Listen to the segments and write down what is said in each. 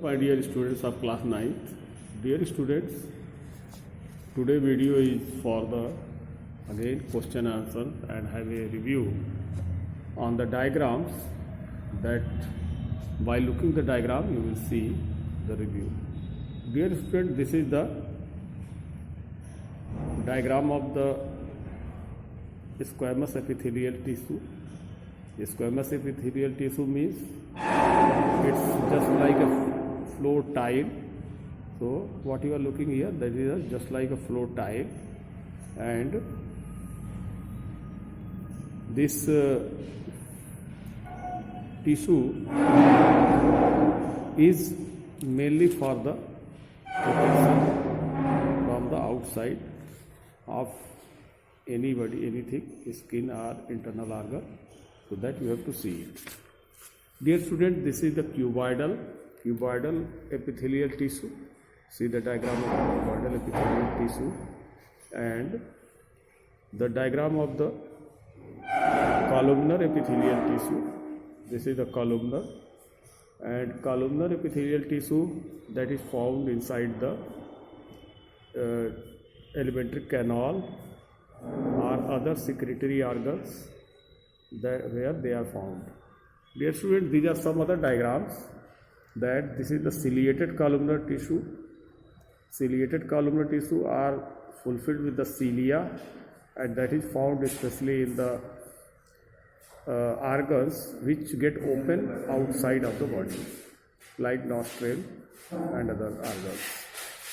My dear students of class 9th, dear students, today video is for the again question answer and have a review on the diagrams that by looking the diagram you will see the review. Dear student, this is the diagram of the squamous epithelial tissue. Squamous epithelial tissue means it's just like a floor tile. So what you are looking here, that is just like a floor tile, and this tissue is mainly for the protection from the outside of anybody, anything, skin or internal organ, so that you have to see it. Dear student, this is the cuboidal epithelial tissue. See the diagram of the cuboidal epithelial tissue and the diagram of the columnar epithelial tissue. This is the columnar, and columnar epithelial tissue that is found inside the alimentary canal or other secretory organs where they are found. Dear students, these are some other diagrams. That this is the ciliated columnar tissue. Ciliated columnar tissue are fulfilled with the cilia, and that is found especially in the organs which get open outside of the body, like nostril and other organs.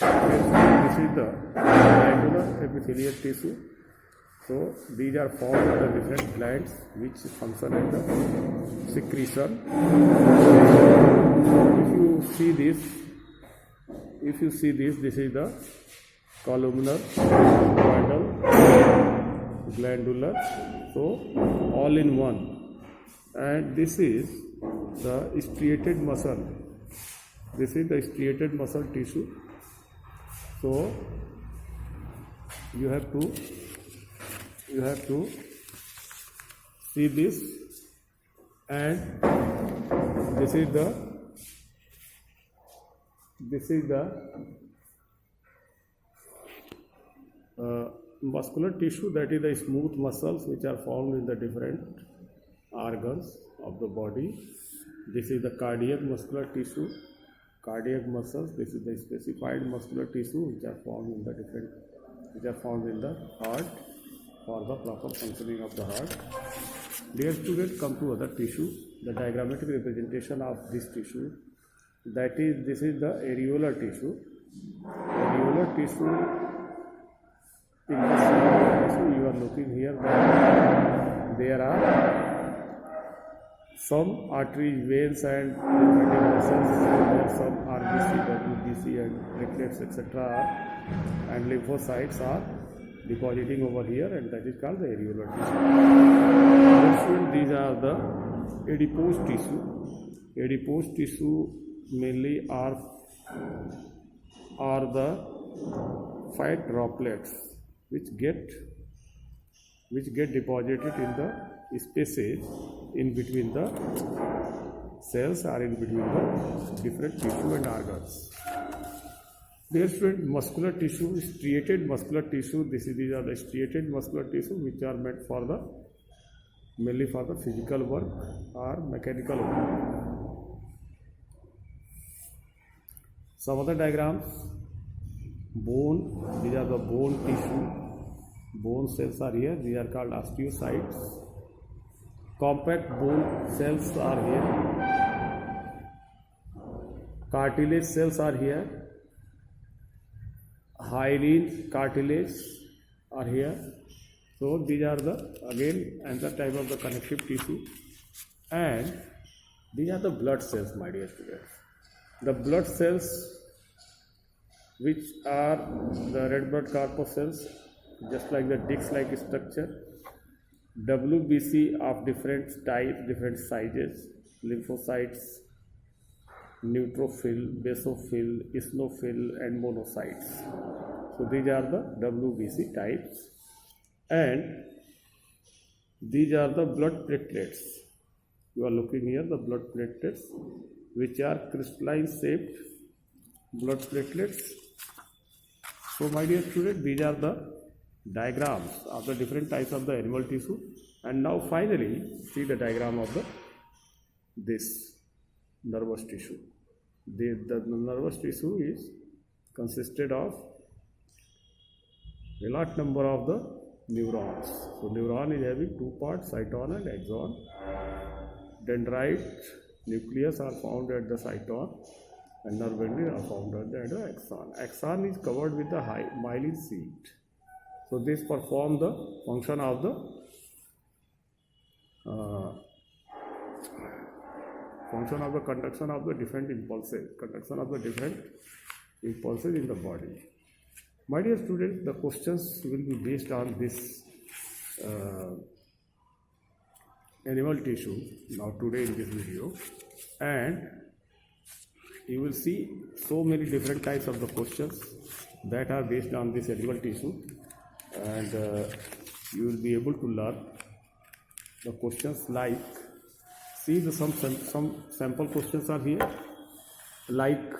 This is the glandular epithelial tissue. So these are formed by the different glands which function as the secretion. If you see this, this is the columnar, cuboidal, glandular, so all in one. And this is the striated muscle. This is the striated muscle tissue. So you have to see this, and this is the muscular tissue, that is the smooth muscles which are found in the different organs of the body. This is the cardiac muscular tissue, cardiac muscles. This is the specified muscular tissue which are found in the heart for the proper functioning of the heart. Dear students, come to other tissue. The diagrammatic representation of this tissue, that is, this is the areolar tissue. Areolar tissue, in this tissue you are looking here that there are some arteries, veins and lymphatic vessels, some RBC, WBC and platelets, etc. and lymphocytes are depositing over here, and that is called the areolar tissue. These are the adipose tissue. Adipose tissue mainly are the fat droplets which get deposited in the spaces in between the cells or in between the different tissue and organs. Dear student, muscular tissue, striated muscular tissue. These are the striated muscular tissue which are meant for the mainly for the physical work or mechanical work. Some other diagrams. Bone, these are the bone tissue. Bone cells are here. These are called osteocytes. Compact bone cells are here. Cartilage cells are here. Hyaline cartilage are here. So these are the again another type of the connective tissue, and these are the blood cells, my dear students. The blood cells, which are the red blood corpuscles, just like the disc-like structure, WBC of different types, different sizes, lymphocytes, neutrophil, basophil, eosinophil and monocytes. So these are the WBC types, and these are the blood platelets. You are looking here the blood platelets. which are crystalline shaped blood platelets. So my dear students, these are the diagrams of the different types of the animal tissue. And now finally see the diagram of this nervous tissue. The nervous tissue is consisted of a lot number of the neurons. So neuron is having two parts, cyton and axon. Dendrite nucleus are found at the cyton and nerve endings are found at the axon. Axon is covered with the myelin sheath. So this perform the function of the conduction of the different impulses, in the body. My dear students, the questions will be based on this animal tissue now today in this video, and you will see so many different types of the questions that are based on this animal tissue, and you will be able to learn the questions like, see the some sample questions are here, like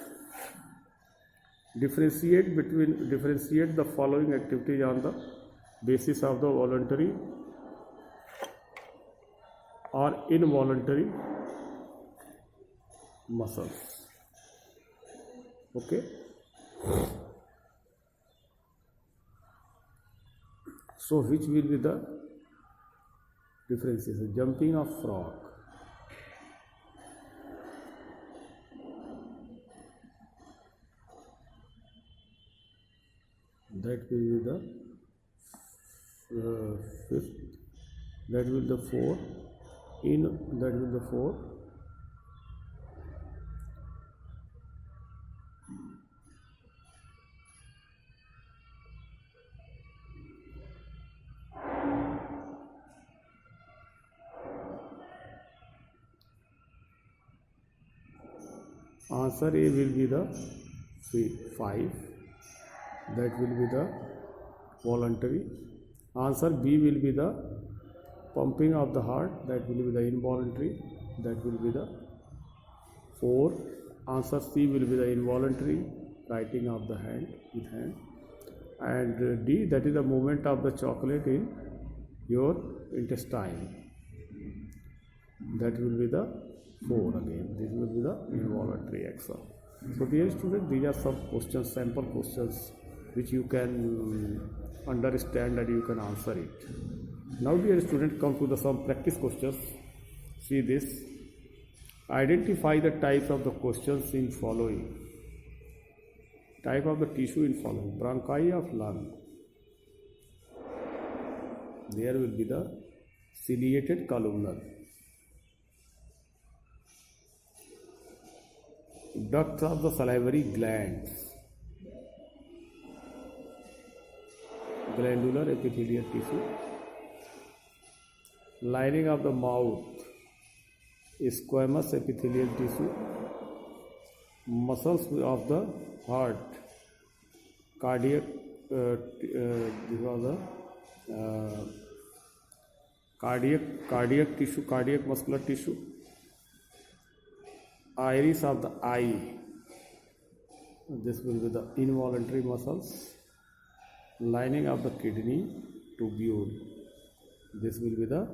differentiate the following activities on the basis of the voluntary or involuntary muscles. Okay. So which will be the differences? Jumping of frog, that will be the fifth, that will be the four, that will be the four. Answer A will be the 5, that will be the voluntary. Answer B will be the pumping of the heart, that will be the involuntary, that will be the 4. Answer C will be the involuntary, writing of the hand with hand. And D, that is the movement of the chocolate in your intestine, that will be the 4 again. This will be the involuntary action. So dear students, these are some questions, sample questions, which you can understand and you can answer it. Now dear students, come to the some practice questions. See this. Identify the types of the questions in following. Type of the tissue in following. Bronchi of lung. There will be the ciliated columnar. Ducts of the salivary glands. Glandular epithelial tissue. Lining of the mouth. Squamous epithelial tissue. Muscles of the heart. Cardiac. These are the cardiac tissue, cardiac muscular tissue. Iris of the eye. This will be the involuntary muscles. Lining of the kidney tubule. This will be the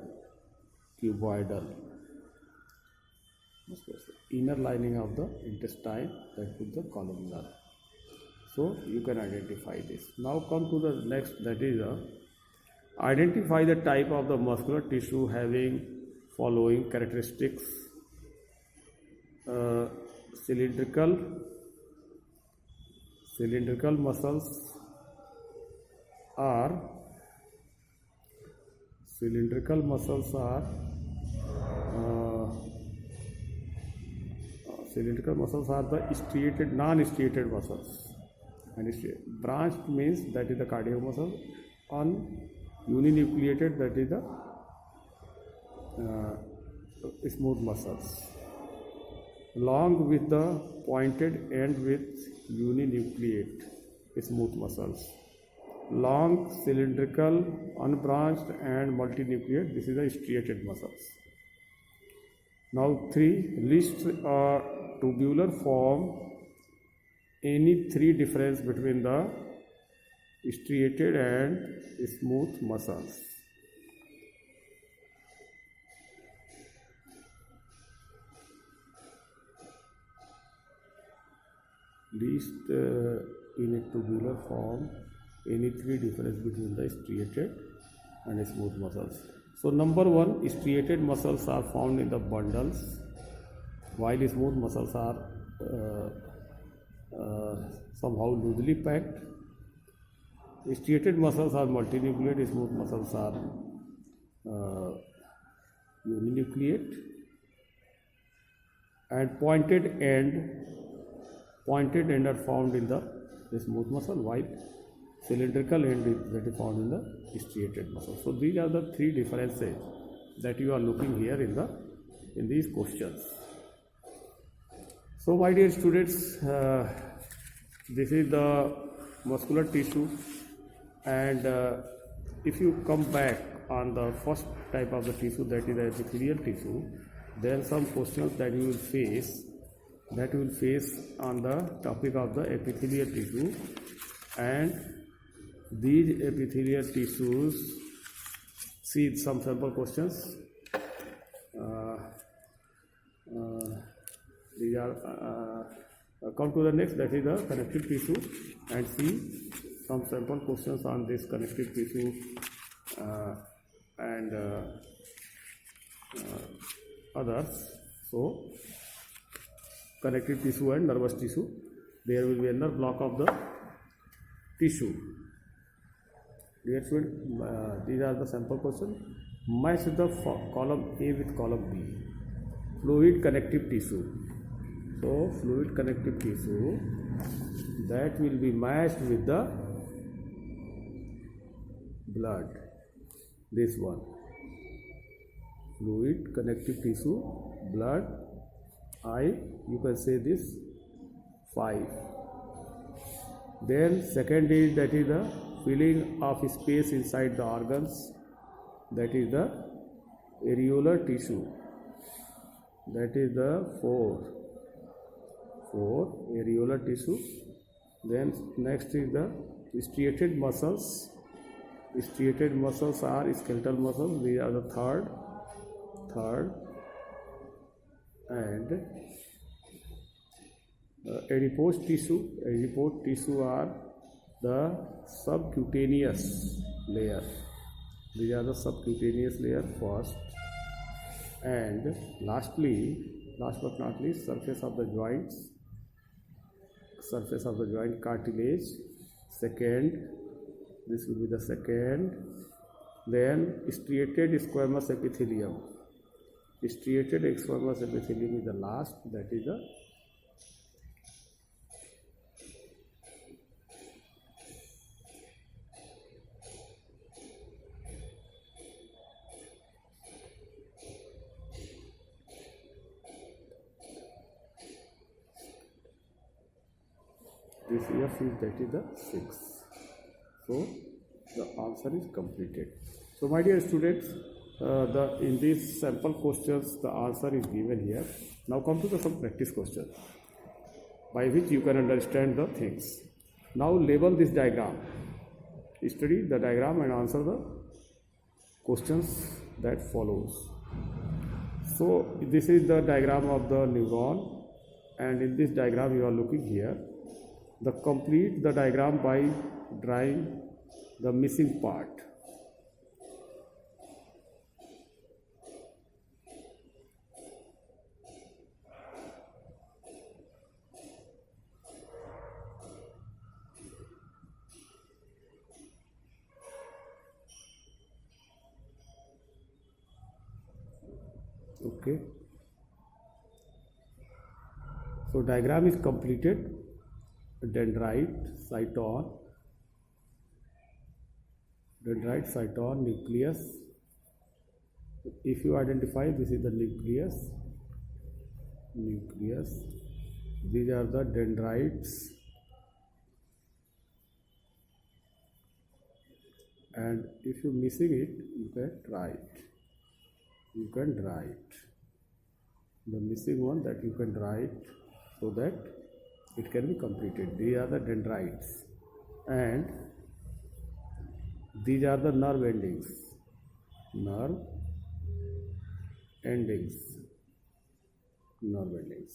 cuboidal. Inner lining of the intestine, that will be the columnar. So you can identify this. Now come to the next, that is identify the type of the muscular tissue having following characteristics. Cylindrical muscles are the striated, non-striated muscles, and branched means that is the cardiac muscle, uninucleated, that is the smooth muscles. Long with the pointed end with uninucleate, smooth muscles. Long, cylindrical, unbranched and multinucleate, this is the striated muscles. Now 3, list tubular form any three difference between the striated and smooth muscles. List in a tubular form any three difference between the striated and smooth muscles. So number one, striated muscles are found in the bundles, while smooth muscles are somehow loosely packed. Striated muscles are multinucleate, smooth muscles are uninucleate, and pointed end are found in the smooth muscle, while cylindrical end that is found in the striated muscle. So these are the three differences that you are looking here in these questions. So my dear students, this is the muscular tissue, and if you come back on the first type of the tissue, that is the epithelial tissue, then some questions that you will face on the topic of the epithelial tissue, and these epithelial tissues, see some sample questions. These are come to the next, that is the connective tissue, and see some sample questions on this connective tissue and others. So connective tissue and nervous tissue, there will be another block of the tissue. Dear student, these are the sample questions. Match the column A with column B. Fluid connective tissue. So fluid connective tissue, that will be matched with the blood. This one, fluid connective tissue, blood, you can say this 5. Then second is, that is the filling of space inside the organs, that is the areolar tissue, that is the 4 areolar tissue. Then next is the striated muscles. Striated muscles are skeletal muscles, these are the third, and adipose tissue are the subcutaneous layer. These are the subcutaneous layer first, and last but not least, surface of the joint cartilage. Second, this will be the second. Then striated squamous epithelium. Striated squamous epithelium is the last, that is the this F is, that is the 6. So the answer is completed. So my dear students, in these sample questions the answer is given here. Now come to some practice questions by which you can understand the things. Now label this diagram, study the diagram and answer the questions that follows. So this is the diagram of the neuron, and in this diagram you are looking here. Complete the diagram by drawing the missing part. Okay. So diagram is completed. Dendrite, cyton, nucleus. If you identify, this is the nucleus. These are the dendrites, and if you missing it, you can write. The missing one, that you can write so that it can be completed. These are the dendrites, and these are the nerve endings. Nerve endings. Nerve endings.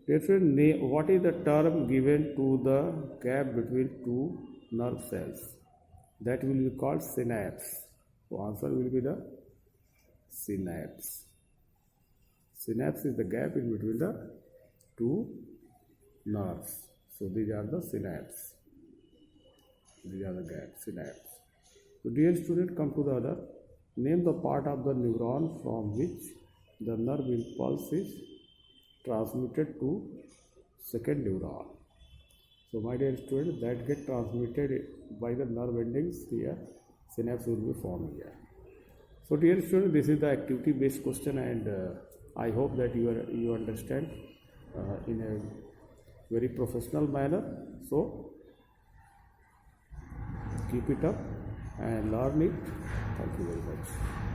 Different what is the term given to the gap between two nerve cells? That will be called synapse. So answer will be the synapse. Synapse is the gap in between the two nerves. So these are the synapse. These are the gaps, synapse. So dear student, come to the other. Name the part of the neuron from which the nerve impulse is transmitted to second neuron. So my dear student, that get transmitted by the nerve endings here, synapse will be formed here. So dear student, this is the activity based question, and I hope that you understand in a very professional manner. So keep it up and learn it. Thank you very much.